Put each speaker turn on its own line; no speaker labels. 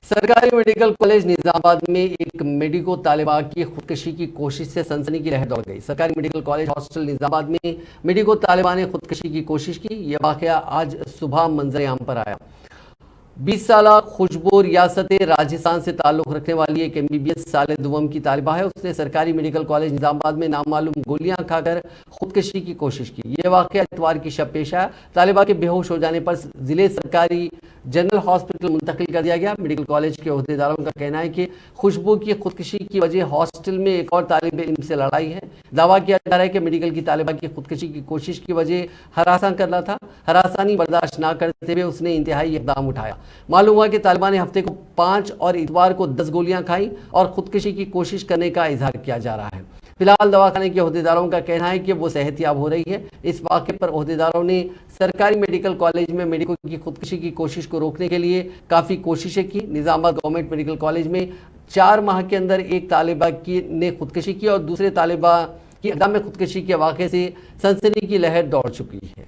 سرکاری medical college نظام میں ایک میڈیکو طالبہ کی خودکشی کی کوشش سے سنسنی کی لہر دوڑ گئی۔ سرکاری میڈیکل کالج ہاسٹل نظام میں میڈیکو طالبہ نے خودکشی کی کوشش کی۔ یہ واقعہ آج صبح منظر عام پر آیا۔ 20 سالہ خوشبو ریاست راجستھان سے تعلق رکھنے والی ایک MBBS سال دوم کی طالبہ ہے۔ اس نے سرکاری میڈیکل کالج نظام میں نامعلوم گولیاں کھا کر خودکشی کی کوشش کی۔ یہ واقعہ اتوار کی شب پیش آیا۔ طالبہ کے بے ہوش ہو جانے پر ضلع سرکاری جنرل ہاسپٹل منتقل کر دیا گیا۔ میڈیکل کالج کے عہدیداروں کا کہنا ہے کہ خوشبو کی خودکشی کی وجہ ہاسٹل میں ایک اور طالب علم سے لڑائی ہے۔ دعویٰ کیا جا رہا ہے کہ میڈیکل کی طالبہ کی خودکشی کی کوشش کی وجہ ہراساں کرنا تھا۔ ہراسانی برداشت نہ کرتے ہوئے اس نے انتہائی اقدام اٹھایا۔ معلوم ہوا کہ طالبہ نے ہفتے کو 5 اور اتوار کو 10 گولیاں کھائیں اور خودکشی کی کوشش کرنے کا اظہار کیا جا رہا ہے۔ فی الحال دواخانے کے عہدیداروں کا کہنا ہے کہ وہ صحت یاب ہو رہی ہے۔ اس واقعے پر عہدیداروں نے سرکاری میڈیکل کالج میں میڈیکو کی خودکشی کی کوشش کو روکنے کے لیے کافی کوششیں کی۔ نظام آباد گورنمنٹ میڈیکل کالج میں 4 ماہ کے اندر ایک طالبہ نے خودکشی کی اور دوسرے طالبہ کی اقدام میں خودکشی کے واقعے سے سنسنی کی لہر دوڑ چکی ہے۔